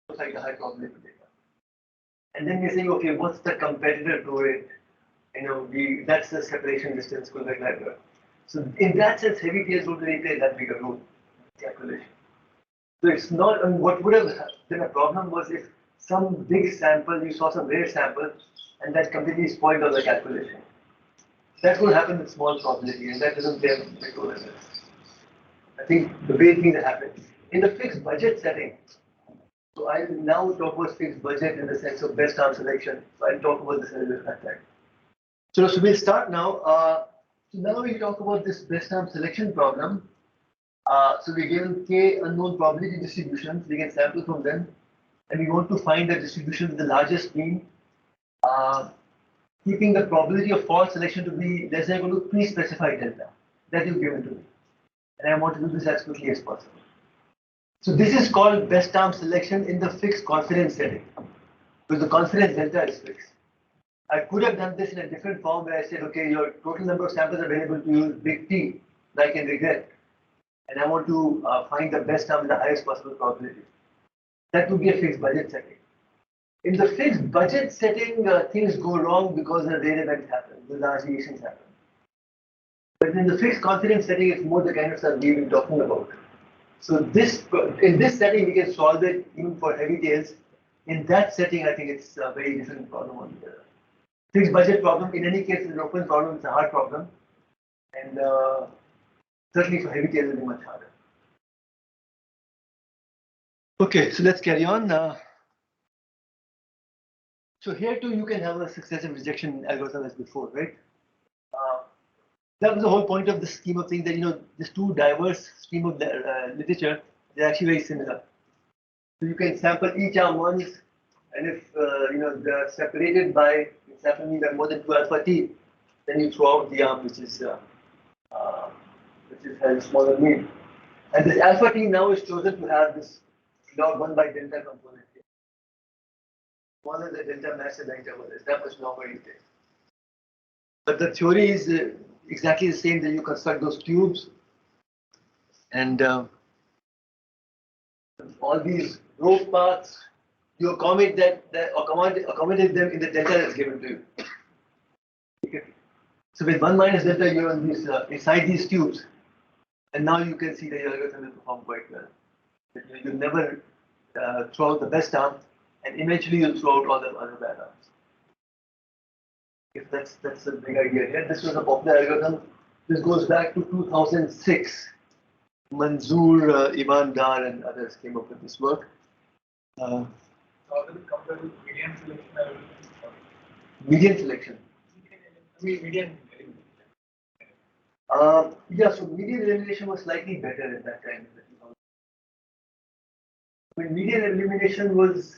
looks like a high probability data. And then we're saying, okay, what's the competitor to it? That's the separation distance going like that. So in that sense, heavy tails would really play that bigger role in calculation. So it's not, what would have been a problem was if some big sample, you saw some rare sample, and that completely spoiled all the calculation. That would happen with small probability, and that doesn't play a big role in it. I think the main thing that happens in the fixed budget setting. So I'll now talk about fixed budget in the sense of best arm selection. So I'll talk about this in a little bit time. So we'll start now. So now we talk about this best arm selection problem. So we're given k unknown probability distributions. We can sample from them, and we want to find the distribution with the largest mean, keeping the probability of false selection to be less than or equal to pre-specified delta that you've given to me. And I want to do this as quickly as possible. So this is called best arm selection in the fixed confidence setting, because the confidence delta is fixed. I could have done this in a different form where I said, okay, your total number of samples available to you is big T, like in regret, and I want to find the best arm with the highest possible probability. That would be a fixed budget setting. In the fixed budget setting, things go wrong because a rare event happens, the large deviations happen. But in the fixed confidence setting, it's more the kind of stuff we've been talking about. So in this setting, we can solve it even for heavy tails. In that setting, I think it's a very different problem altogether. Fixed budget problem, in any case, is an open problem, it's a hard problem. And certainly for heavy tails, it will be much harder. Okay, so let's carry on. So here too, you can have a successive rejection algorithm as before, right? That was the whole point of this scheme of things, that this two diverse stream of literature, they're actually very similar. So you can sample each arm once, and if they're separated by sampling by more than 2 alpha t, then you throw out the arm which is has smaller mean. And this alpha t now is chosen to have this log 1 by delta component here. Smaller the delta mass in the interval is, that much longer you take. But the theory is exactly the same, that you construct those tubes, and all these rope paths, you accommodate them in the delta that's given to you. Okay. So with 1 minus delta, you're on these, inside these tubes, and now you can see that your algorithm will perform quite well. You'll never throw out the best arm, and eventually you'll throw out all the other bad arms. If that's a big idea here. This was a popular algorithm. This goes back to 2006. Manzoor, Iman Dar, and others came up with this work. How does it compare with median selection? Median selection. Median. Yeah, so median elimination was slightly better at that time. When median elimination was,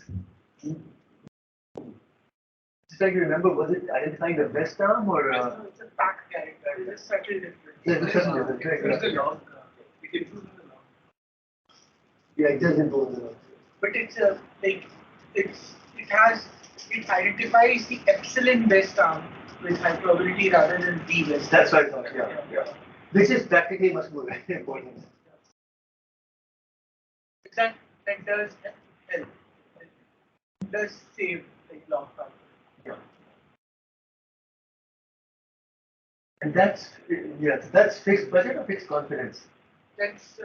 just like you remember, was it identifying the best arm or? It's a pack character. It's a subtle difference. Yeah, it's subtle difference. It's the log. It improves the log. Yeah, it does improve the log. But it's it identifies the epsilon best arm with high probability rather than the best. That's right. Yeah. Which is practically much more important. That does help. It does save like log factor. Yeah. And that's fixed budget or fixed confidence? That's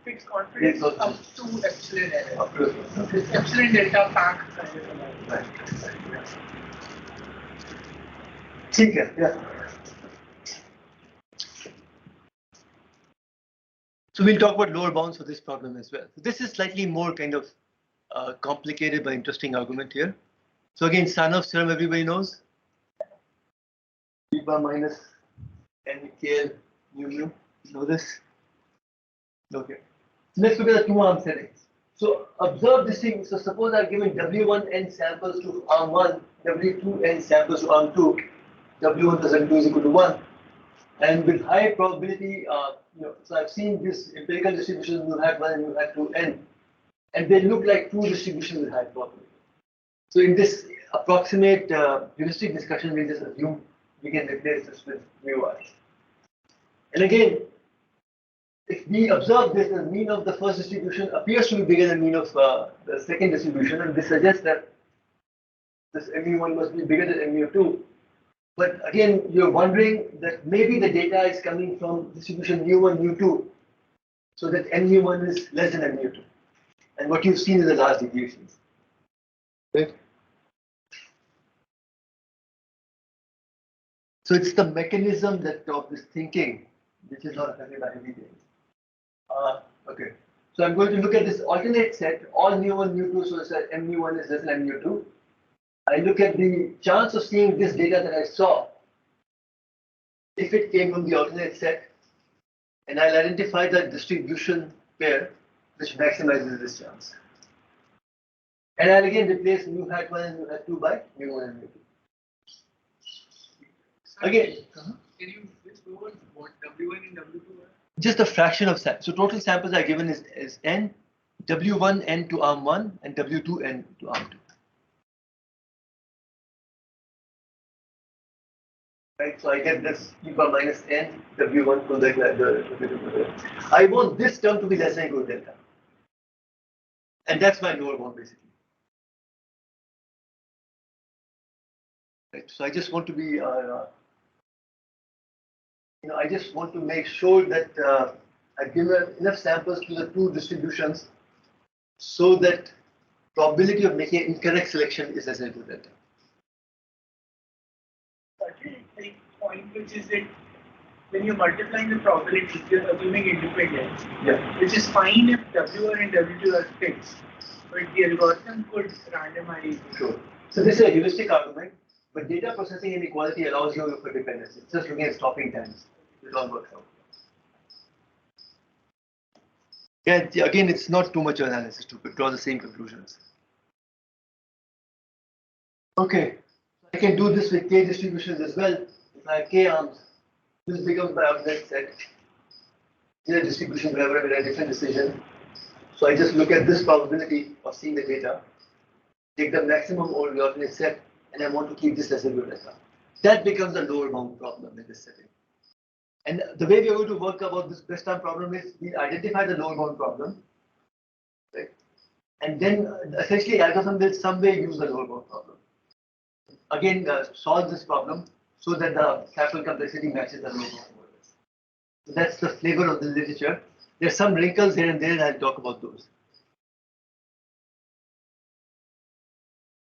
fixed confidence up to epsilon error. Epsilon delta pack kind of a Right. Yeah. So we'll talk about lower bounds for this problem as well. So this is slightly more kind of complicated but interesting argument here. So again, Sarnoff's theorem everybody knows. B bar minus n KL mu. You know this? Okay. So let's look at the two arm settings. So observe this thing. So suppose I've given W1n samples to arm 1, W2n samples to arm 2, W1 plus W2 is equal to 1. And with high probability, so I've seen this empirical distribution, you had 1 and you had 2n, and they look like two distributions with high probability. So in this approximate heuristic discussion, we just assume we can replace this with mu r. And again, if we observe this, the mean of the first distribution appears to be bigger than mean of the second distribution, and this suggests that this mu1 must be bigger than mu2. But again, you're wondering that maybe the data is coming from distribution mu1, mu2, so that mu1 is less than mu2. And what you've seen is the large deviations. Right? So it's the mechanism that of this thinking which is not affected by any details. Okay. So I'm going to look at this alternate set, all mu1, mu2, so that mu1 is less than mu2. I look at the chance of seeing this data that I saw if it came from the alternate set, and I'll identify the distribution pair which maximizes this chance. And I'll again replace mu hat 1 and mu hat 2 by mu1 and mu2. Again, can you just go on what W1 and W2 are? Just a fraction of samples. So total samples are given is n, W1 n to arm 1 and W2 n to arm 2. Right, so I get this e power minus n W1 to the I want this term to be less than or equal to delta. And that's my lower bound basically. Right, so I just want to be I just want to make sure that I give enough samples to the two distributions so that probability of making an incorrect selection is less than or equal to delta. Like point which is that when you're multiplying the probability, you're assuming independence. Yeah. Which is fine if W1 and W2 are fixed, but the algorithm could randomize. Sure. So this is a heuristic argument, but data processing inequality allows you for dependence. It's just looking at stopping times. It all works out. Yeah, again, it's not too much analysis to draw the same conclusions. Okay, I can do this with k distributions as well. If I have k arms, this becomes my alternate set. Here distribution wherever I made a different decision. So I just look at this probability of seeing the data, take the maximum over the alternate set, and I want to keep this as a good data. That becomes a lower bound problem in this setting. And the way we are going to work about this best time problem is we identify the lower bound problem, right? And then essentially algorithm will some way use the lower bound problem. Again, solve this problem so that the sample complexity matches the lower bound. So that's the flavor of the literature. There's some wrinkles here and there, and I'll talk about those.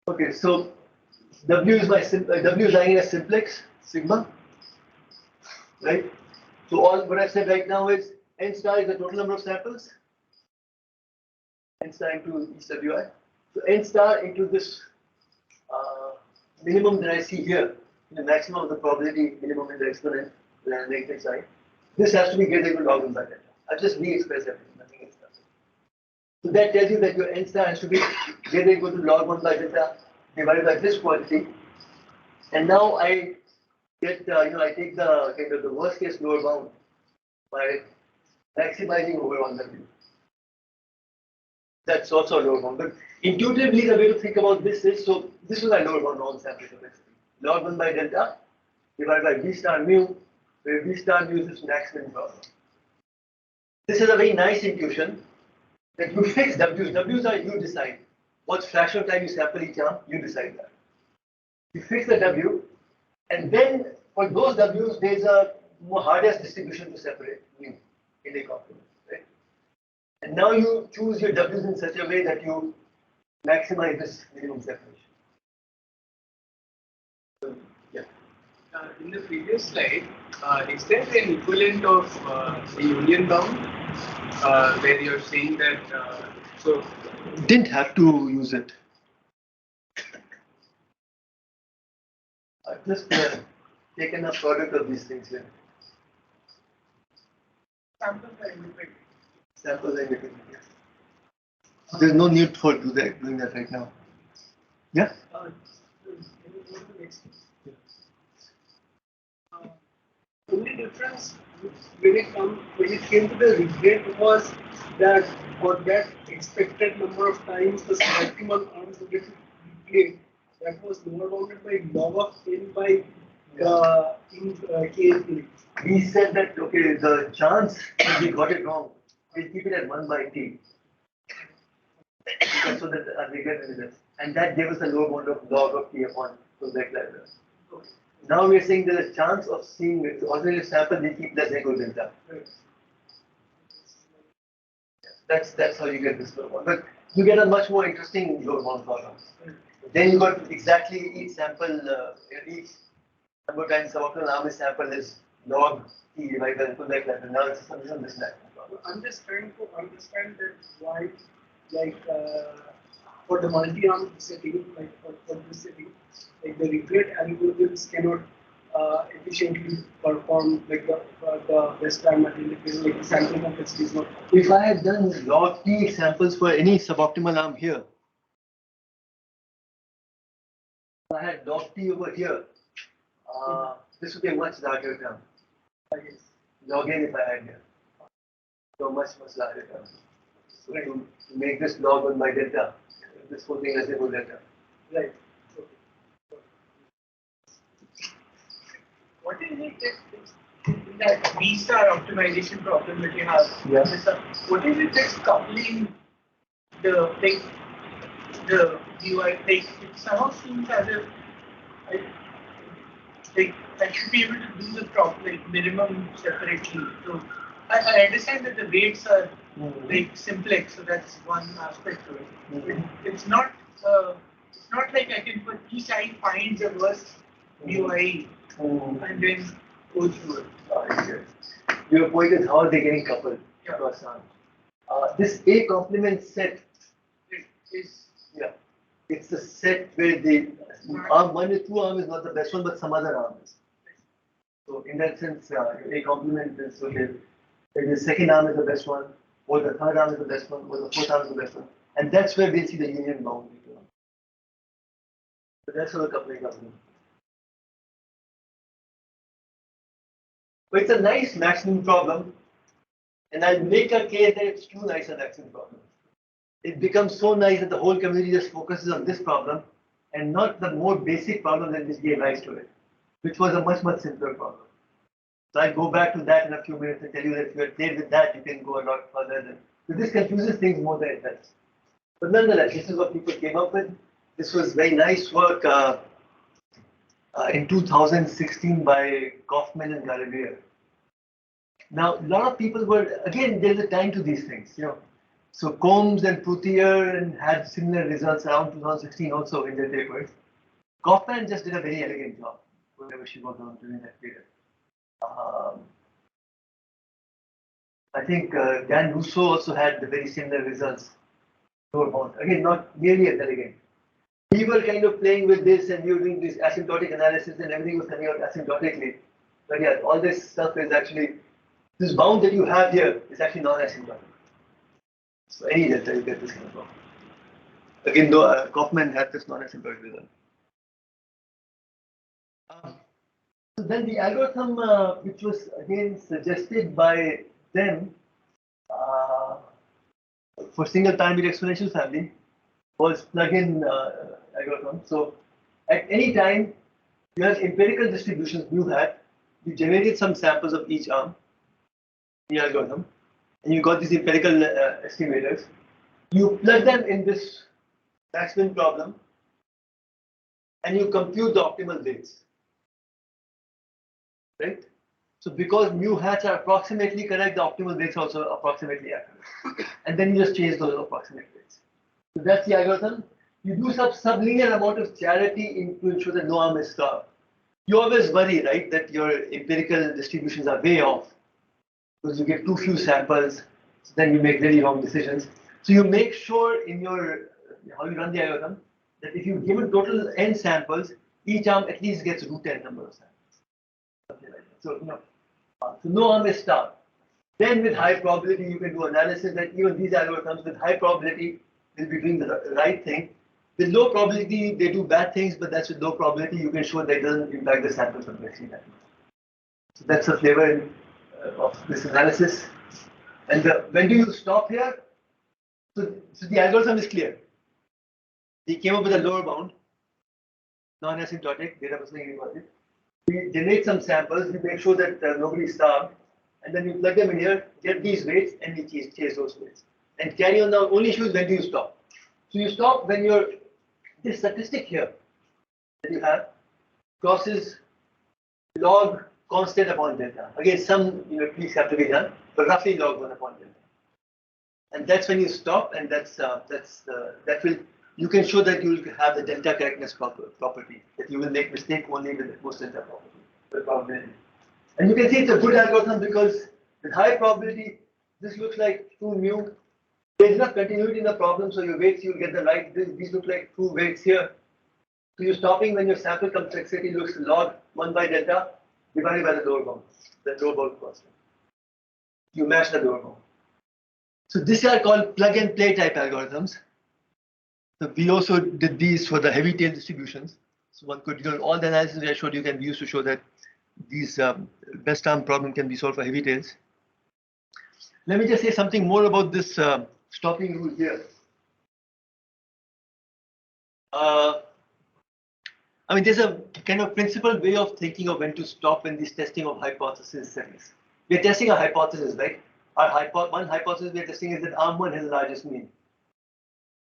Okay, so W is lying in a simplex sigma, right? So all what I've said right now is n star is the total number of samples, n star into each WI. So n star into this minimum that I see here, the maximum of the probability minimum in the exponent, the negative side. This has to be greater than log 1 by delta. I've just re-expressed everything, nothing else. So that tells you that your n star has to be greater than equal to log 1 by delta divided by this quantity. And now I get, I take the kind of the worst case lower bound by maximizing over 1W. That's also a lower bound. But intuitively, the way to think about this is, so this is my lower bound non-sample complexity. Log 1 by delta divided by V star mu, where V star mu is this maximum problem. This is a very nice intuition that you fix W's. W's are you decide. What fraction of time you sample each arm, you decide that. You fix the W, and then for those W's, there's a more hardest distribution to separate mu in the complement, right? And now you choose your W's in such a way that you maximize this minimum separation. So, yeah. In the previous slide, is there an equivalent of the union bound where you're saying that so didn't have to use it. I've just taken a product of these things here. samples are independent? Samples are independent. Yes. So there's no need for doing that right now. Yeah. Can you go to the next one? Only difference when it came to the regret was that for that expected number of times the maximum arms would get replayed. That was lower bounded by log of n by in k. we said that, okay, the chance that we got it wrong, we'll keep it at 1 by t. So that we get results. And that gave us a low bound of log of t upon that level. Now we are saying there's a chance of seeing it. So alternative sample we keep less than equal delta. That's how you get this low bound. But you get a much more interesting low bound problem. Then you got exactly each sample, each number times suboptimal arm sample is log t divided by equal level. Now it's a solution of this level. I'm just trying to understand that why, like for the multi-arm setting, like for this setting, like the regret algorithms cannot efficiently perform like the best time identification, like the sample complexity is not. If I had done log t examples for any suboptimal arm here, if I had log t over here, this would be a much larger term. Log n if I had here. So much larger term. So to make this log 1 by delta, this whole thing as a whole delta. Right. What is it in that V-star optimization problem that you have? Yeah. What is it that's coupling the UI? Like it somehow seems as if I should be able to do the minimum separately. So I understand that the weights are like simplex, so that's one aspect of it. It's not like I can put each I finds a worst UI and then go through it. Your point is how are they getting coupled across arms? This A complement set is it's a set where the arm 1 with 2 arm is not the best one, but some other arm is. So in that sense, A complement is okay. The second arm is the best one, or the third arm is the best one, or the fourth arm is the best one, and that's where we'll see the union bound. So that's how the coupling comes in. But it's a nice maximum problem, and I'll make a case that it's too nice a maximum problem. It becomes so nice that the whole community just focuses on this problem and not the more basic problem that this gave rise to it, which was a much simpler problem. So I'll go back to that in a few minutes and tell you that if you had played with that, you can go a lot further. So this confuses things more than it helps. But nonetheless, this is what people came up with. This was very nice work in 2016 by Kaufman and Gallagher. Now, a lot of people were, again, there's a time to these things, So Combs and Proutier had similar results around 2016 also in their papers. Kaufman just did a very elegant job, whenever she was on during that period. I think Dan Russo also had the very similar results. Again, not nearly as elegant. We were kind of playing with this and we were doing this asymptotic analysis and everything was coming out asymptotically. But yeah, all this stuff is actually, this bound that you have here is actually non-asymptotic. So any delta you get this kind of problem. Again, though Kaufman had this non-asymptotic result. So then the algorithm, which was again suggested by them for single time with exponential family, was plug-in algorithm. So at any time, you have empirical distributions mu hat. You generated some samples of each arm in the algorithm, and you got these empirical estimators. You plug them in this maximum problem, and you compute the optimal weights. Right? So because mu hats are approximately correct, the optimal weights are also approximately accurate. And then you just change those approximate weights. So that's the algorithm. You do some sublinear amount of charity to ensure that no arm is starved. You always worry, right, that your empirical distributions are way off because you get too few samples, so then you make really wrong decisions. So you make sure in your how you run the algorithm that if you give it total n samples, each arm at least gets root n number of samples. Something like that. So so no arm is starved. Then with high probability, you can do analysis that even these algorithms with high probability will be doing the right thing. With low probability, they do bad things, but that's with low probability, you can show that it doesn't impact the sample complexity that much. So that's the flavor of this analysis. And when do you stop here? So the algorithm is clear. They came up with a lower bound, non-asymptotic, data was thinking about it. we generate some samples, we make sure that nobody is starved, and then we plug them in here, get these weights, and we chase those weights. And carry on. Now, only issue is when do you stop? So you stop when this statistic here that you have crosses log constant upon delta. Again, some tweaks have to be done, but roughly log 1 upon delta. And that's when you stop, and you can show that you will have the delta correctness property, that you will make mistake only with the most delta property, the probability. And you can see it's a good algorithm because with high probability, this looks like true mu. There is enough continuity in the problem, so your weights you'll get the right. These look like true weights here. So you're stopping when your sample complexity looks log 1 by delta divided by the lower bound constant. You match the lower bound. So these are called plug and play type algorithms. So we also did these for the heavy tail distributions. So one could, all the analysis I showed you can be used to show that these best arm problem can be solved for heavy tails. Let me just say something more about this stopping rule here. I mean, there's a kind of principled way of thinking of when to stop in this testing of hypothesis settings. We're testing a hypothesis, right? One hypothesis we're testing is that arm1 has the largest mean.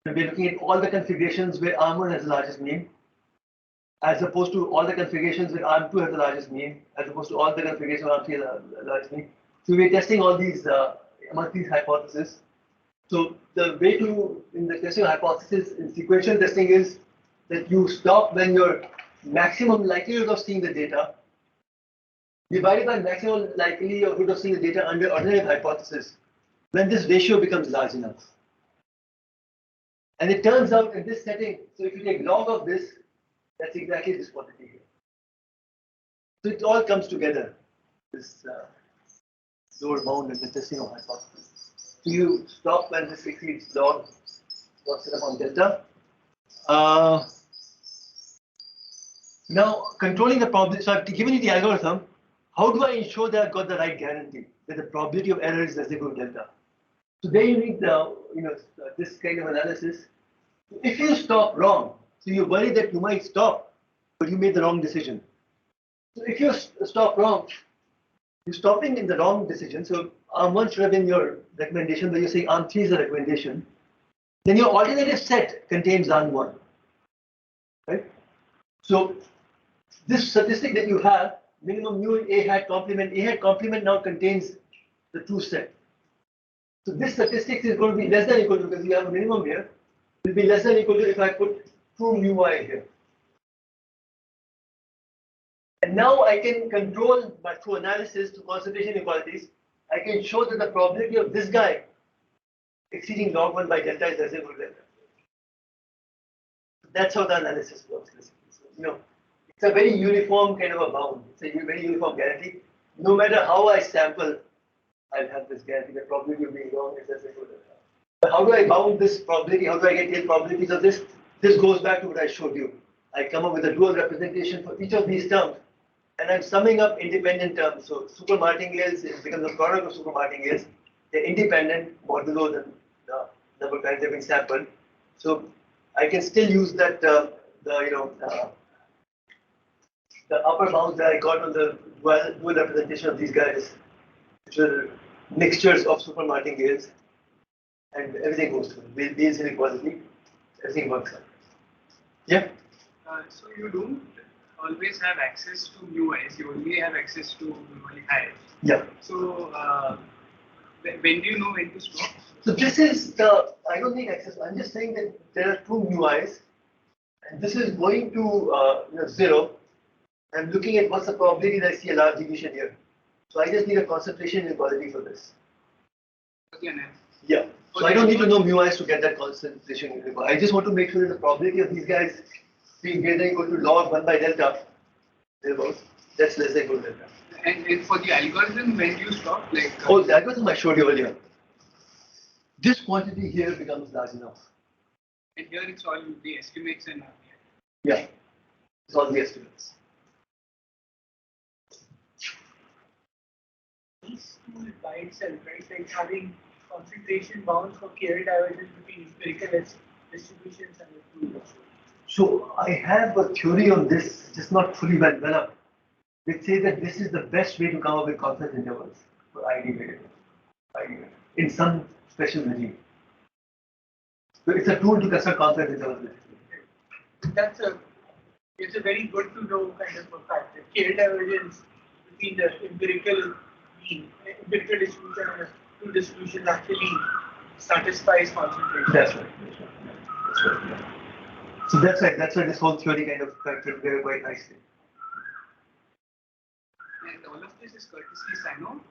So we're looking at all the configurations where arm1 has the largest mean, as opposed to all the configurations where arm2 has the largest mean, as opposed to all the configurations where arm3 has the largest mean. So we're testing all these among these hypotheses. So the way to, in the testing of hypothesis in sequential testing is that you stop when your maximum likelihood of seeing the data divided by maximum likelihood of seeing the data under alternative hypothesis, when this ratio becomes large enough. And it turns out in this setting, so if you take log of this, that's exactly this quantity here. So it all comes together, this lower bound and the testing of hypothesis. So you stop when this exceeds log constant upon delta. Now, controlling the probability, so I've given you the algorithm. How do I ensure that I've got the right guarantee, that the probability of error is less equal to delta? So there you need the, this kind of analysis. If you stop wrong, so you're worried that you might stop, but you made the wrong decision. So if you stop wrong, you're stopping in the wrong decision. So arm1 should have been your recommendation, but you're saying arm3 is a recommendation. Then your alternative set contains arm1, right? So this statistic that you have, minimum mu in A hat complement now contains the true set. So this statistic is going to be less than equal to, because you have a minimum here, will be less than equal to if I put true mu y here. And now I can control by through analysis to concentration inequalities. I can show that the probability of this guy exceeding log 1 by delta is less than equal to delta. That's how the analysis works. So, it's a very uniform kind of a bound. It's a very uniform guarantee. No matter how I sample, I'll have this guarantee. The probability of being wrong is less than equal to delta. But how do I bound this probability? How do I get tail probabilities of this? This goes back to what I showed you. I come up with a dual representation for each of these terms, and I'm summing up independent terms. So super martingales becomes a product of super martingales. They're independent modulo the number of times they've been sampled. So I can still use that the upper bounds that I got on the dual representation of these guys, which are mixtures of super martingales, and everything goes through. Bayes inequality, everything works out. Yeah. So you don't always have access to mu i's. You only have access to mu I. Yeah. So when do you know when to stop? So this is the, I don't need access. I'm just saying that there are two mu i's, and this is going to 0. I'm looking at what's the probability that I see a large deviation here. So I just need a concentration inequality for this. Okay, yeah. So I don't need to know mu i's to get that concentration inequality. I just want to make sure that the probability of these guys being greater than or equal to log 1 by delta, that's less than equal to delta. And for the algorithm, when do you stop? Like oh, the algorithm I showed you earlier. This quantity here becomes large enough. And here it's all the estimates and yeah, it's all the estimates. This tool by itself, right? Like having concentration bounds for Kerr divergence between empirical distributions and the tool. So I have a theory on this, just not fully well developed. which say that this is the best way to come up with confidence intervals for ID variables in some special regime. So it's a tool to construct confidence intervals. It's a very good to know kind of a fact. The K divergence between the empirical distribution and the two distributions actually satisfies concentration. That's right. So that's right. That's why this whole theory kind of came together quite nicely. And all of this is courtesy Sano?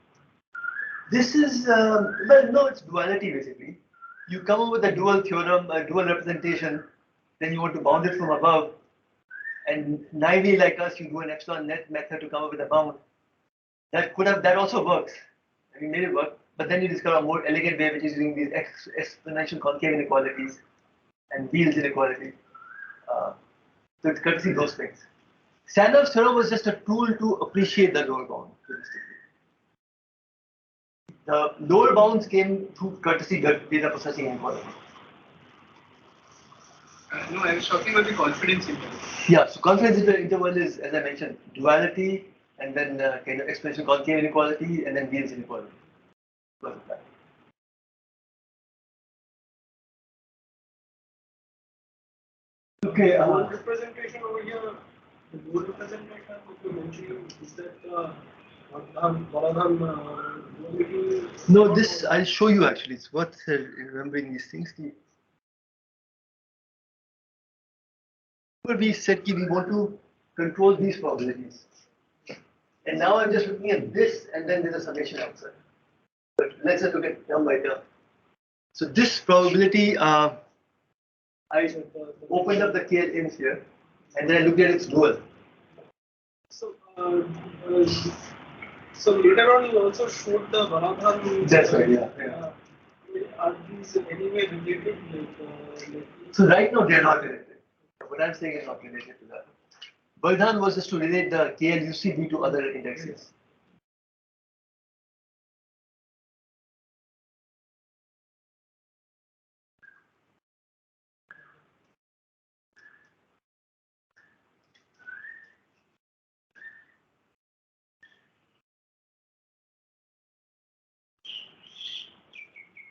This is, well, no, it's duality basically. You come up with a dual theorem, a dual representation, then you want to bound it from above, and naively like us, you do an epsilon net method to come up with a bound. That also works. I mean, made it work, but then you discover a more elegant way, which is using these exponential concave inequalities and Wheel's inequality. So it's courtesy those things. Standard's theorem was just a tool to appreciate the lower bound. The lower bounds came through courtesy data processing inequality. No, I was talking about the confidence interval. Yeah, so confidence interval is, as I mentioned, duality and then kind of exponential concave inequality and then Wheel's inequality. Okay. Representation over here, the board representation that you mentioned, is that no, this I'll show you actually. It's worth remembering these things. We said we want to control these probabilities. And now I'm just looking at this and then there's a summation outside. But let's just look at term by term. So this probability, I opened up the KL here and then I looked at its dual. So later on you also showed the Varadhan. That's right, yeah. Are these anyway related? So right now they're not related. What I'm saying is not related to that. Varadhan was just to relate the KL UCB to other indexes.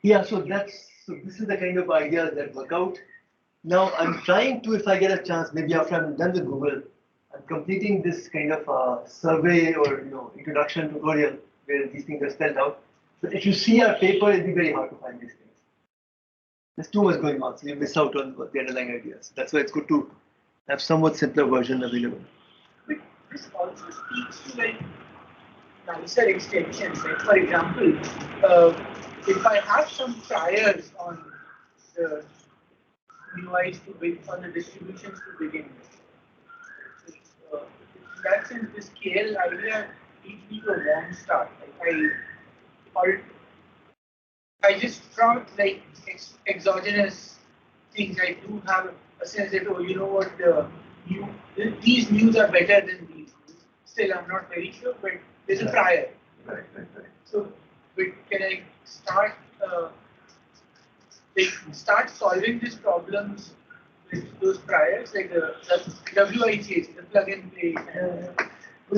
Yeah, so this is the kind of ideas that work out. Now I'm trying to, if I get a chance, maybe after I'm done with Google, I'm completing this kind of survey or introduction tutorial where these things are spelled out. But if you see our paper, it'll be very hard to find these things. There's too much going on, so you miss out on the underlying ideas. That's why it's good to have somewhat simpler version available. But this also speaks to like nicer extensions. Like for example, if I have some priors on the UIs on the distributions to begin with, in that sense, this KL idea leads me to a warm start. Like I just from like exogenous things, I do have a sense that what these news are better than these. Still, I'm not very sure, but there's a prior. Right. So, but can I start solving these problems with those priors, like the WICH, the plug and play?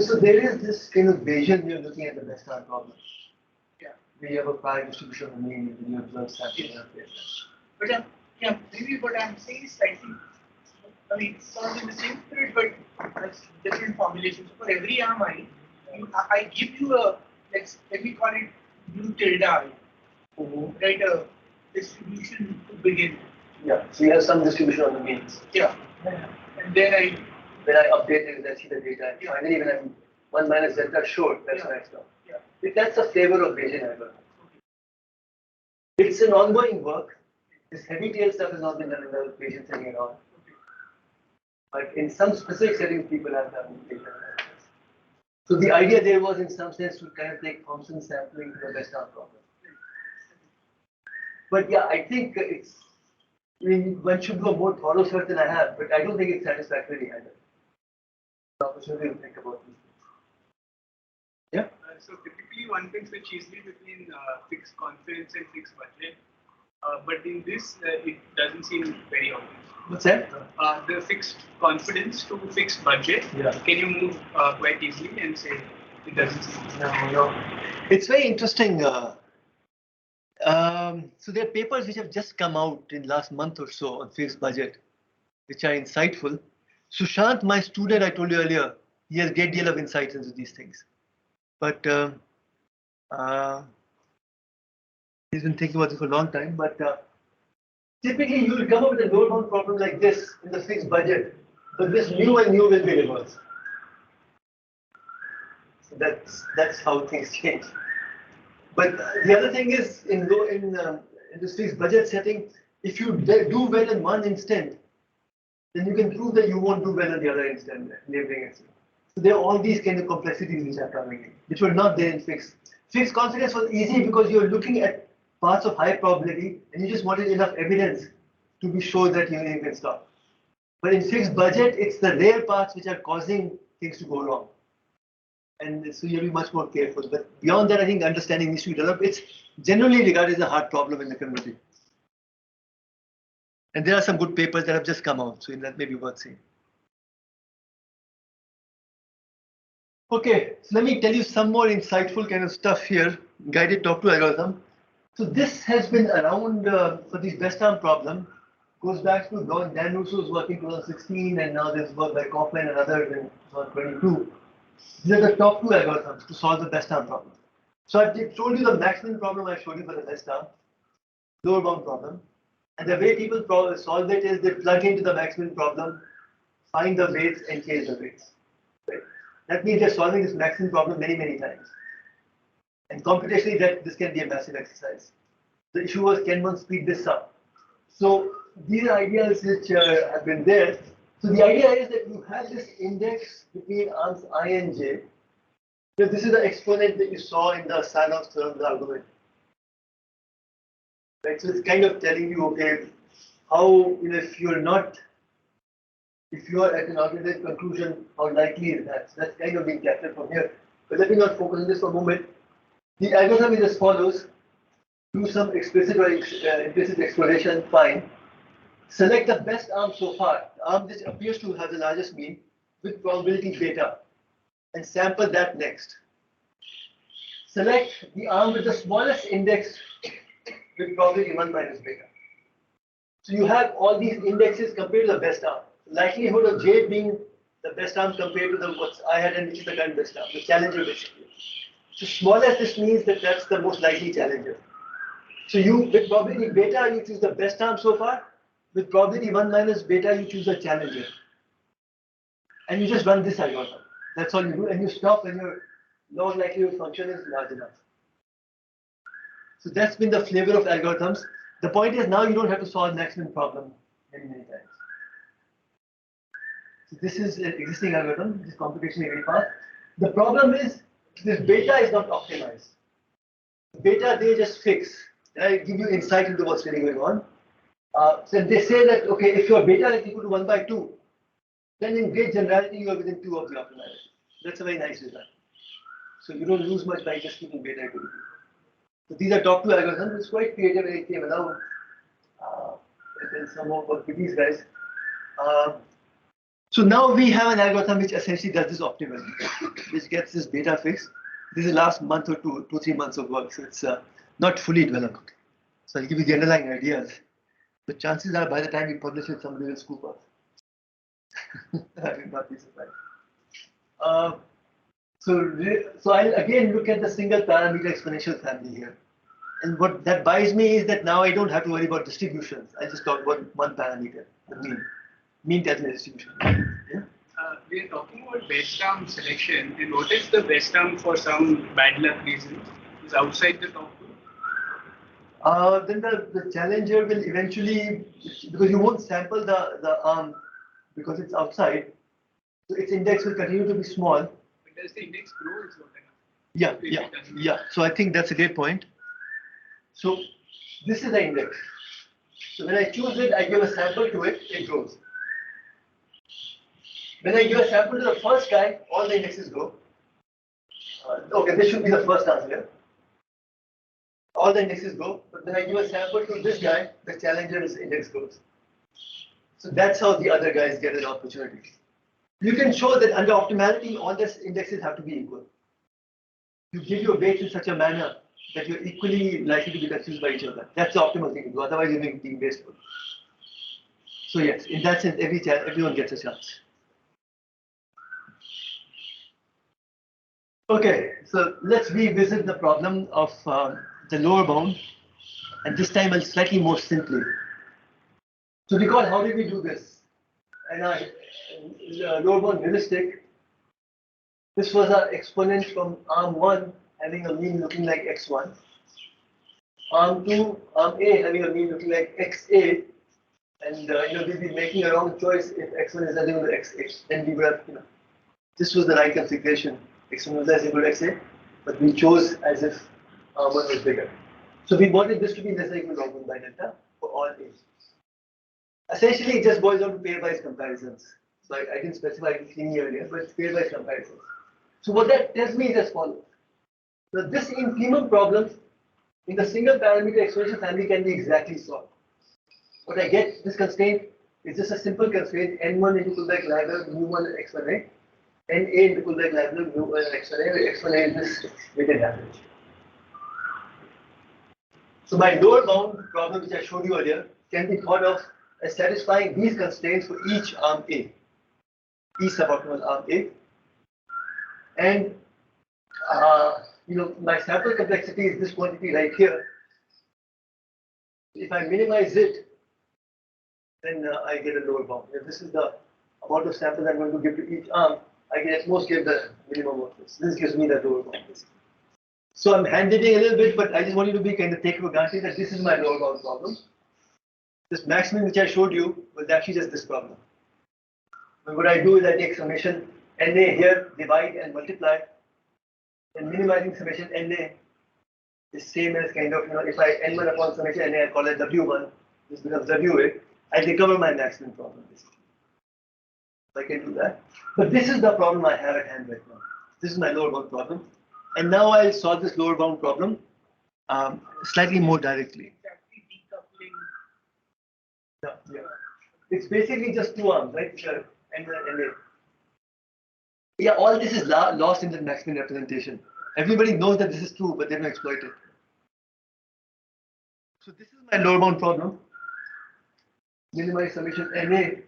So there is this kind of Bayesian you're looking at the best star problem. Yeah. Where you have a prior distribution of the mean and you observe sampling. But maybe what I'm saying is slightly, it sounds in the same spirit, but that's different formulations. So for every arm I give you a, let me call it U tilde I, right? A distribution to begin. Yeah, so you have some distribution on the means. Yeah. And then when I update it, I see the data. And finally, when I'm 1 minus delta short, that's my stuff. Yeah. That's the flavor of Bayesian algorithm. It's an ongoing work. This heavy tail stuff has not been done in the Bayesian setting at all. But in some specific settings, people have done Bayesian analysis. So the idea there was, in some sense, to kind of take Thompson sampling to the best star problem. But yeah, I think one should do a more thorough search than I have, but I don't think it's satisfactory either. Opportunity to think about these things. Yeah. So typically one can switch easily between fixed confidence and fixed budget. but in this, it doesn't seem very obvious. What's that? The fixed confidence to fixed budget, Yeah. can you move quite easily and say it doesn't seem? No. It's very interesting. So there are papers which have just come out in last month or so on fixed budget, which are insightful. Sushant, my student, I told you earlier, he has a great deal of insight into these things. But he's been thinking about this for a long time. But typically, you will come up with a load-bound problem like this in the fixed budget, but this mu and nu will be reversed. So that's how things change. But the other thing is, in this fixed budget setting, if you do well in one instant, then you can prove that you won't do well in the other instant, neighboring instant. So there are all these kind of complexities which are coming in, which were not there in fixed. Fixed confidence was easy because you're looking at parts of high probability and you just wanted enough evidence to be sure that you can stop. But in fixed budget, it's the rare parts which are causing things to go wrong. And so you have to be much more careful. But beyond that, I think understanding needs to be developed. It's generally regarded as a hard problem in the community. And there are some good papers that have just come out, so that may be worth seeing. Okay, so let me tell you some more insightful kind of stuff here. Guided talk to algorithm. So this has been around for this best arm problem. Goes back to Dan Russo's work in 2016, and now there's work by Kaufman and others in 2022. These are the top two algorithms to solve the best arm problem. So I've told you the maximum problem I showed you for the best arm, lower bound problem. And the way people solve it is they plug into the maximum problem, find the weights, and change the weights. Right? That means they're solving this maximum problem many, many times. And computationally, this can be a massive exercise. The issue was, can one speed this up? So these are ideas which have been there. So the idea is that you have this index between arms I and j. So this is the exponent that you saw in the Sanoff's theorem argument. Right, so it's kind of telling you, okay, how, if you are at an argumented conclusion, how likely is that? So that's kind of being captured from here. But let me not focus on this for a moment. The algorithm is as follows. Do some explicit or implicit exploration, fine. Select the best arm so far, the arm which appears to have the largest mean with probability beta, and sample that next. Select the arm with the smallest index with probability 1 minus beta. So you have all these indexes compared to the best arm. Likelihood of J being the best arm compared to the what's I had and which is the current best arm, the challenger basically. So smallest, this means that that's the most likely challenger. So with probability beta, you choose the best arm so far. With probability 1 minus beta, you choose the challenger. And you just run this algorithm. That's all you do. And you stop when your log likelihood function is large enough. So that's been the flavor of algorithms. The point is now you don't have to solve maximum problem many, many times. So this is an existing algorithm. This is computationally very fast. The problem is this beta is not optimized. Beta they just fix. I give you insight into what's really going on. So they say that, okay, if your beta is equal to 1 by 2, then in great generality you are within 2 of the optimality. That's a very nice result. So you don't lose much by just keeping beta equal to 2. So these are top two algorithms. It's quite creative and it came along. And some more work with these guys. So now we have an algorithm which essentially does this optimally, which gets this beta fixed. This is the last month or 2-3 months of work, so it's not fully developed. So I'll give you the underlying ideas. The chances are by the time we publish it, somebody will scoop us. I will not be surprised. So I'll again look at the single parameter exponential family here. And what that buys me is that now I don't have to worry about distributions. I just talk about one parameter, the mean. Mean tells me distribution. Yeah? We are talking about best arm selection, and what is the best arm for some bad luck reason? Is outside the top two? Then the challenger will eventually, because you won't sample the arm because it's outside, so its index will continue to be small. But does the index grow? Is what Yeah. So I think that's a great point. So this is the index. So when I choose it, I give a sample to it, it grows. When I give a sample to the first guy, all the indexes grow. Okay, this should be the first answer. all the indexes go, but when I give a sample to this guy, the challenger's index goes. So that's how the other guys get an opportunity. You can show that under optimality, all these indexes have to be equal. You give your weights in such a manner that you're equally likely to be confused by each other. That's the optimal thing to do, otherwise you're being team-based. So yes, in that sense, everyone gets a chance. Okay, so let's revisit the problem of the lower bound, and this time I'll slightly more simply. So recall, how did we do this? And our lower bound heuristic, this was our exponent from arm 1 having a mean looking like x1, arm 2, arm A having a mean looking like xa, and we'll be making a wrong choice if x1 is less equal to xa. Then we would have, this was the right configuration. X1 was less equal to xa, but we chose as if arm 1 was bigger. So we wanted this to be less equal to log 1 by delta for all A. Essentially, it just boils down to pairwise comparisons. So I didn't specify any earlier, but it's pairwise comparisons. So what that tells me is as follows. Now this infimum problem in the single parameter exponential family can be exactly solved. What I get, this constraint is just a simple constraint, n1 into Kullback Leibler, mu1 x1a, n a into Kullback Leibler, mu1 x1a, where x1a is this weighted average. So my lower bound problem, which I showed you earlier, can be thought of as satisfying these constraints for each arm A, each suboptimal arm A. And my sample complexity is this quantity right here. If I minimize it, then I get a lower bound. If this is the amount of samples I'm going to give to each arm, I can at most get the minimum of this. This gives me the lower bound. So I'm hand-waving a little bit, but I just want you to be kind of take for granted that this is my lower bound problem. This maximum which I showed you was actually just this problem. But what I do is I take summation NA here, divide and multiply, and minimizing summation NA is same as kind of, if I N1 upon summation NA, I call it W1, this becomes WA, I recover my maximum problem basically. So I can do that. But this is the problem I have at hand right now. This is my lower bound problem. And now I'll solve this lower bound problem slightly more directly. Yeah. It's basically just two arms, right? N1 and NA. Yeah, all this is lost in the maximum representation. Everybody knows that this is true, but they don't exploit it. So this is my lower bound problem. Minimize summation NA.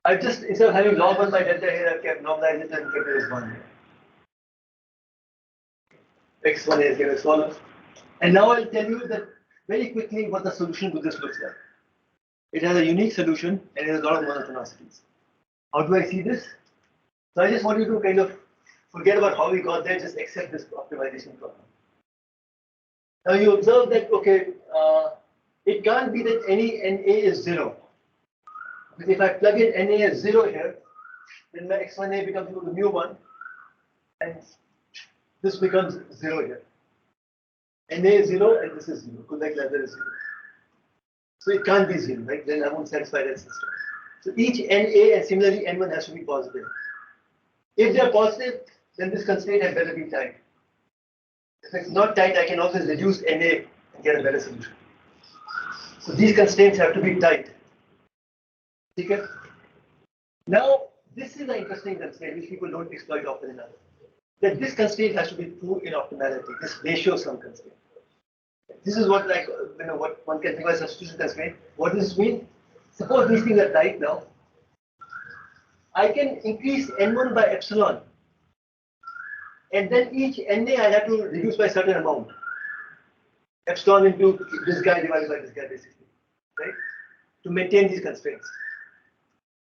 I've just, instead of having log 1 by delta here, I've kept normalized it and kept it as 1. X1 is given as follows. And now I'll tell you that very quickly what the solution to this looks like. It has a unique solution and it has a lot of monotonicities. How do I see this? So I just want you to kind of forget about how we got there, just accept this optimization problem. Now you observe that, okay, it can't be that any NA is 0. Because if I plug in NA as 0 here, then my x1a becomes equal to mu1, and this becomes 0 here. NA is 0 and this is 0, Kullback Leibler is 0. So it can't be 0, right? Then I won't satisfy that system. So each NA and similarly N1 has to be positive. If they are positive, then this constraint had better be tight. If it's not tight, I can always reduce NA and get a better solution. So these constraints have to be tight. Okay? Now, this is an interesting constraint which people don't exploit often enough. That this constraint has to be true in optimality, this ratio sum constraint. This is what what one can think of as substitution constraint. What does this mean? Suppose these things are tight now. I can increase N1 by epsilon. And then each NA I have to reduce by a certain amount. Epsilon into this guy divided by this guy basically. Right? To maintain these constraints.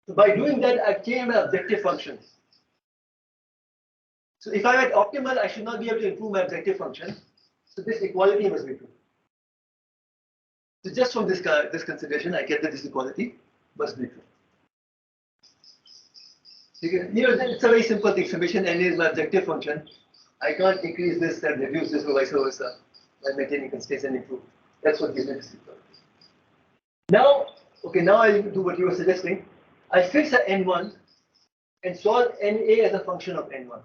So by doing that, I've changed my objective functions. So if I'm at optimal, I should not be able to improve my objective function. So this equality must be true. So just from this consideration, I get that this equality must be true. It's a very simple thing. Summation NA is my objective function. I can't increase this and reduce this or vice versa by maintaining constraints and improve. That's what gives me this equality. Now, now I'll do what you were suggesting. I fix a N1 and solve NA as a function of N1.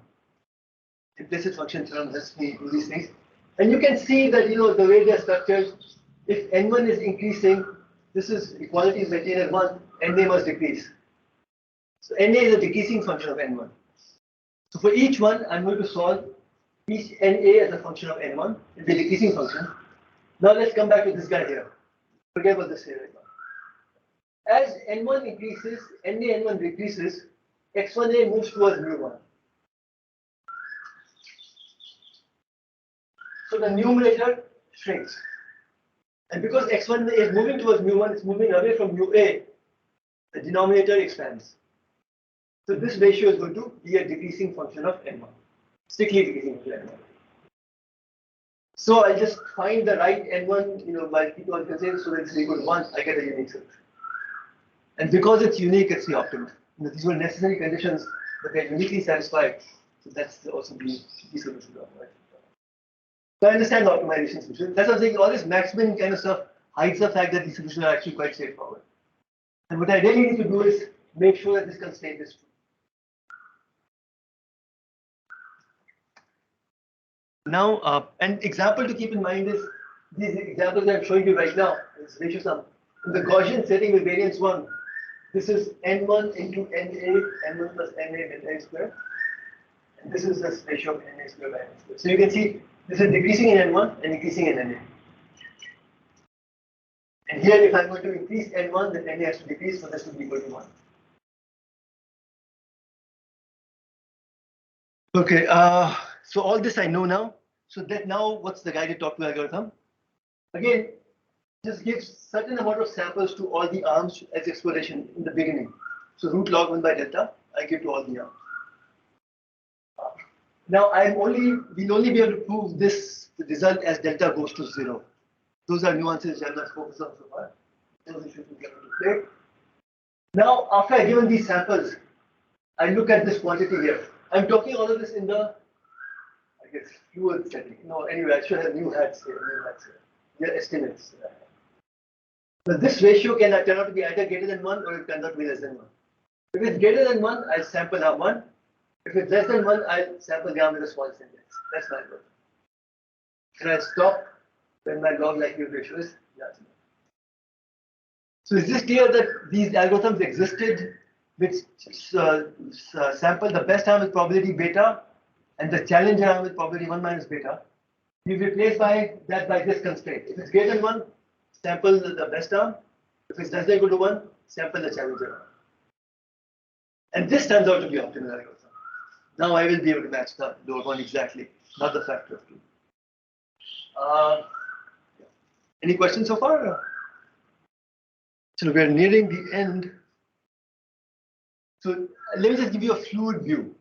Implicit function theorem lets me do these things. And you can see that, the way they're structured, if n1 is increasing, this is equality is maintained at 1, na must decrease. So na is a decreasing function of n1. So for each one, I'm going to solve each na as a function of n1, it's a decreasing function. Now let's come back to this guy here. Forget about this here right now. As n1 increases, na n1 decreases, x1a moves towards mu1. So the numerator shrinks. And because x1 is moving towards mu1, it's moving away from mu a, the denominator expands. So this ratio is going to be a decreasing function of n1, strictly decreasing function of n1. So I'll just find the right n1, by keep on considering so that it's equal to 1, I get a unique solution. And because it's unique, it's the optimal. These were necessary conditions, but they're uniquely satisfied. So that's also the solution. Right? So I understand the optimization solution. That's what I'm saying. All this Max-Min kind of stuff hides the fact that these solutions are actually quite straightforward. And what I really need to do is make sure that this constraint is true. Now, an example to keep in mind is these examples that I'm showing you right now. It's ratio sum. In the Gaussian setting with variance 1, this is n1 into na, n1 plus na delta a square. And this is this ratio of na square by n square. So you can see this is decreasing in n1 and increasing in na. And here, if I'm going to increase n1, then na has to decrease for this to be equal to 1. Okay, so all this I know now. So that now, what's the guided talk to algorithm? Again, just gives certain amount of samples to all the arms as exploration in the beginning. So root log 1 by delta, I give to all the arms. Now we'll only be able to prove this result as delta goes to 0. Those are nuances I'm not focused on so far. Those issues will get into play. Now, after I've given these samples, I look at this quantity here. I'm talking all of this in the, I guess, fluid setting. No, anyway, I should have new hats here. They're estimates. But this ratio can turn out to be either greater than 1 or it turns out to be less than 1. If it's greater than 1, I'll sample R1. If it's less than 1, I'll sample the arm with the smallest index. That's my goal. And I'll stop when my log likelihood ratio is large enough. So is this clear that these algorithms existed which sample the best arm with probability beta and the challenger arm with probability 1 minus beta? We replace that by this constraint. If it's greater than 1, sample the best arm. If it's less than or equal to 1, sample the challenger arm. And this turns out to be optimal algorithm. Now I will be able to match the lower one exactly, not the factor of 2. Any questions so far? So we're nearing the end. So let me just give you a fluid view.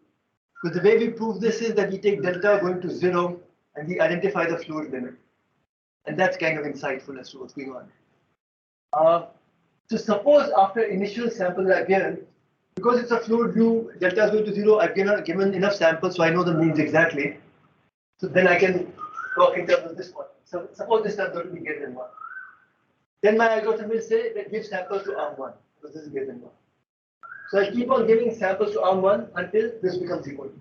Because the way we prove this is that we take delta going to 0 and we identify the fluid limit. And that's kind of insightful as to what's going on. So suppose after initial samples are given, because it's a fluid view, delta is going to 0, I've given enough samples so I know the means exactly. So then I can talk in terms of this one. So suppose this turns out to be greater than 1. Then my algorithm will say that give samples to arm 1, because this is greater than 1. So I keep on giving samples to arm 1 until this becomes equal to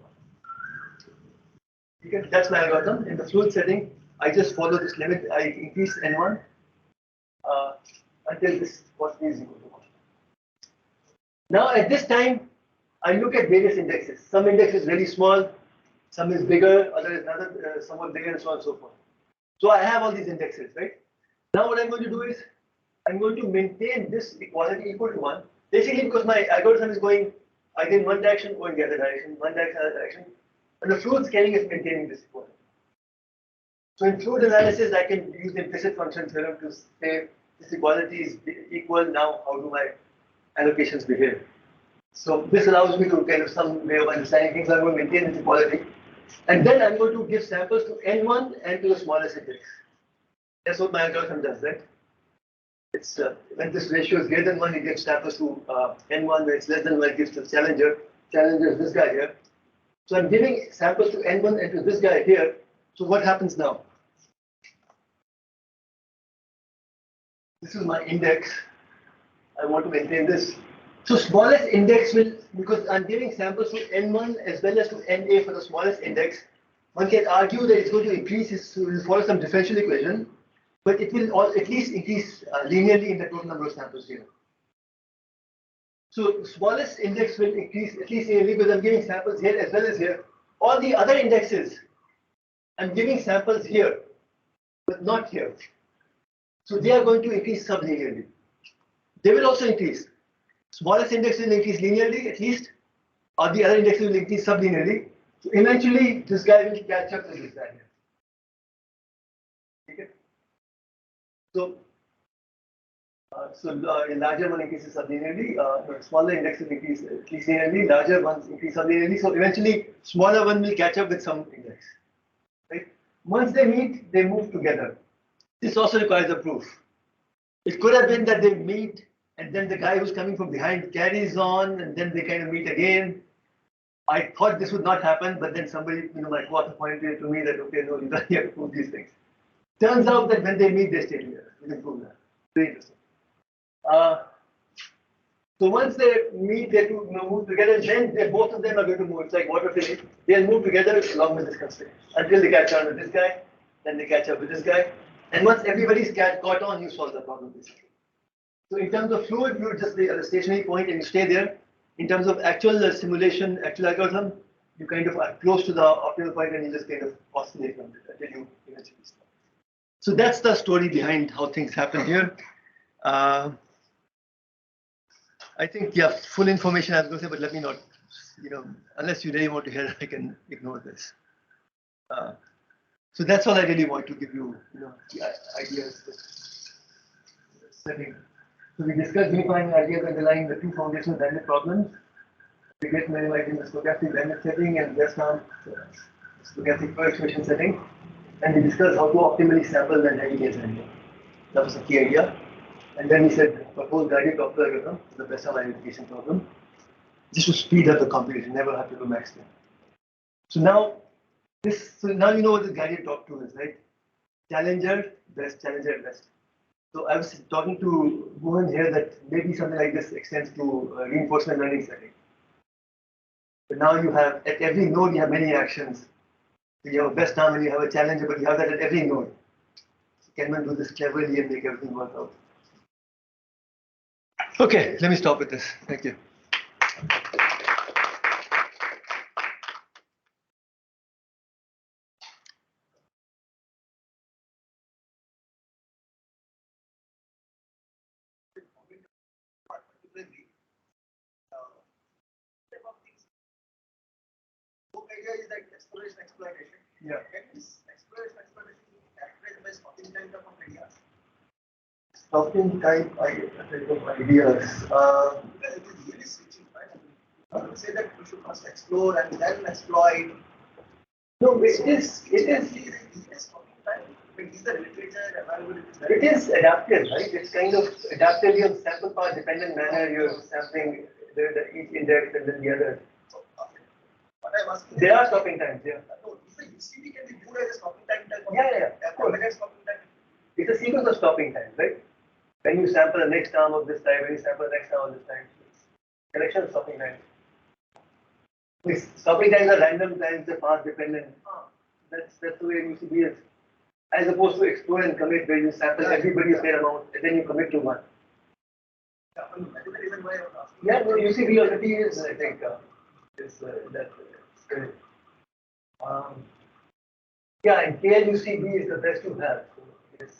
1. That's my algorithm. In the fluid setting, I just follow this limit. I increase n1 until this quantity is equal to 1. Now at this time, I look at various indexes. Some index is very small, some is bigger, other is another somewhat bigger, and so on and so forth. So I have all these indexes, right? Now what I'm going to do is I'm going to maintain this equality equal to 1. Basically, because my algorithm is going either in one direction or in the other direction, one direction, other direction, and the fluid scaling is maintaining this equality. So in fluid analysis, I can use the implicit function theorem to say this equality is equal. Now, how do my allocations behave? So this allows me to kind of some way of understanding things. I'm going to maintain this equality, and then I'm going to give samples to n1 and to the smallest index. That's what my algorithm does, right? It's when this ratio is greater than 1, it gives samples to n1. When it's less than 1, it gives to the challenger. Challenger is this guy here. So I'm giving samples to n1 and to this guy here. So what happens now? This is my index. I want to maintain this. So smallest index will, because I'm giving samples to n1 as well as to na for the smallest index. one can argue that it's going to increase, it will follow some differential equation, but it will at least increase linearly in the total number of samples given. So smallest index will increase at least linearly because I'm giving samples here as well as here. All the other indexes, I'm giving samples here, but not here. So they are going to increase sublinearly. They will also increase. Smallest index will increase linearly at least, or the other indexes will increase sublinearly. So eventually, this guy will catch up with this guy here. Okay. So, a larger one increases sublinearly, smaller indexes increase at least linearly, larger ones increase sublinearly. So eventually, smaller one will catch up with some index. Right? Once they meet, they move together. This also requires a proof. It could have been that they meet, and then the guy who's coming from behind carries on, and then they kind of meet again. I thought this would not happen, but then somebody, my co-author pointed to me that, okay, no, you don't have to prove these things. Turns out that when they meet, they stay together. You can prove that. Very interesting. So once they meet, they move together, and then both of them are going to move. It's like water filling. They'll move together along with this constraint until they catch on with this guy, then they catch up with this guy. And once everybody's caught on, you solve the problem basically. So in terms of fluid, you just be at a stationary point and you stay there. In terms of actual simulation, actual algorithm, you kind of are close to the optimal point and you just kind of oscillate on it until you eventually stop. So that's the story behind how things happen here. I think, yeah, full information I was going to say, but let me not, unless you really want to hear it, I can ignore this. So that's all I really want to give you, the ideas. Setting. So we discussed unifying ideas underlying the two foundational bandit problems. We get minimizing the stochastic bandit setting and best arm stochastic approximation setting. And we discussed how to optimally sample and aggregate bandit. That was the key idea. And then we said propose guided Doppler algorithm, the best arm identification problem, just to speed up the computation, never have to do max time. So now you know what the guided top tool is, right? Challenger, best, challenger, best. So I was talking to Mohan here that maybe something like this extends to reinforcement learning setting. But now you have, at every node, you have many actions. So you have a best arm and you have a challenger, but you have that at every node. So can one do this cleverly and make everything work out? Okay, let me stop with this. Thank you. Idea is that exploration exploitation. Yeah. Can this exploration exploitation be characterized by stopping time of ideas? Stopping type of ideas. Because it is really switching, right? I would say that we should first explore and then exploit. No, it is stopping time. But is the literature available? It is adaptive, right? It's kind of adaptive in sample part dependent manner. You're sampling each index and then the other. There are stopping times, yeah. No, is the UCB can be viewed as a stopping time type of Yeah, of course. It's a sequence of stopping times, right? When you sample the next arm of this type, when you sample the next arm of this type, collection of stopping times. Stopping times are random times, they're path dependent. That's the way UCB is. As opposed to explore and commit, where you sample everybody a fair amount and then you commit to one. That is the reason why I was asking. Yeah, no, UCB already is, I think, that. Yeah, and KLUCB is the best to have. So it's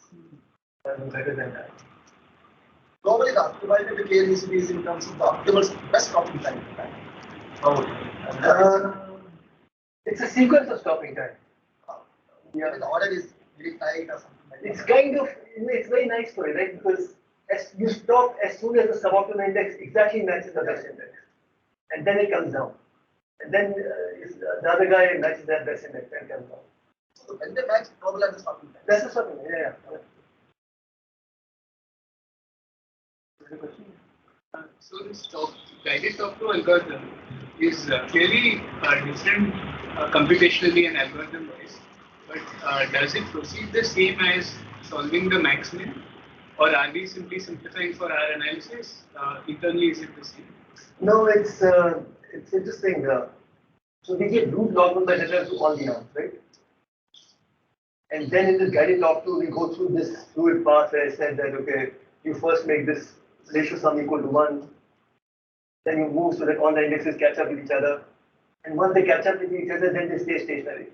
better than that. Normally, the optimal to KLUCB is in terms of the optimal best stopping time. It's a sequence of stopping time. Yeah, the order is very tight or something like that. It's kind of, it's very nice for it, right? Because as you stop as soon as the suboptimal index exactly matches the best index, and then it comes down. And then the other guy matches that best index and comes down. So when they match, probably at the stopping time. That's the stopping time, yeah. So this guided top-to algorithm is clearly different computationally and algorithm-wise, but does it proceed the same as solving the max-min, or are we simply simplifying for our analysis? Internally, is it the same? No, it's interesting. So we give root log 1 by delta to all the arms, right? And then in this guided talk to, we go through this fluid path where I said that, okay, you first make this ratio sum equal to 1, then you move so that all the indexes catch up with each other. And once they catch up with each other, then they stay stationary.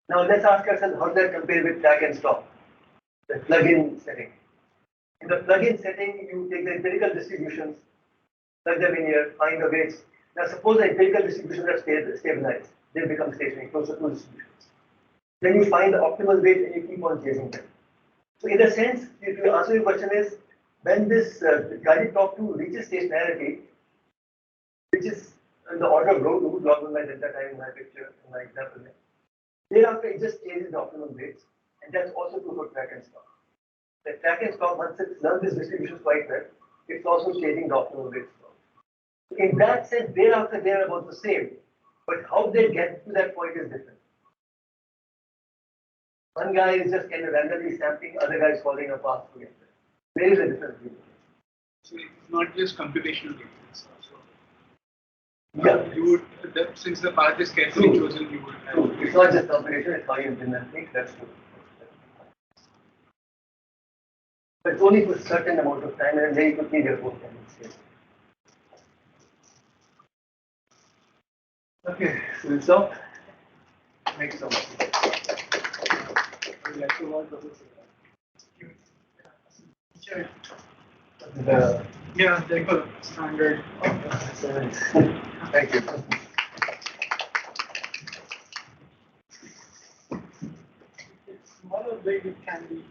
Now let's ask ourselves, how does that compare with track and stop, the plug-in setting? In the plug-in setting, you take the empirical distributions, plug them in here, find the weights. Now suppose the empirical distributions are stabilized, they become stationary, closer to distributions. Then you find the optimal weight and you keep on chasing them. So in a sense, if you answer your question is, when this guided talk to reaches stationarity, which is in the order of rho 2, log 1 by delta time in my picture, in my example, thereafter it just changes the optimal weights, and that's also true for track and stop. The track and stop, once it learns this distribution quite well, it's also changing the optimal weights. So in that sense, thereafter they are about the same, but how they get to that point is different. One guy is just kind of randomly sampling, other guy is following a path together. There is a difference. So it's not just computational difference. Yeah. You would, since the path is carefully chosen, you would have. It's not just computation, it's how you implement things, that's true. But it's only for a certain amount of time and very quickly they're both can. Okay, so we'll stop. Thanks so much. Yeah, the standard. Thank you. It's smaller big, it can be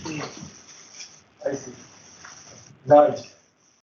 15. I see. Large.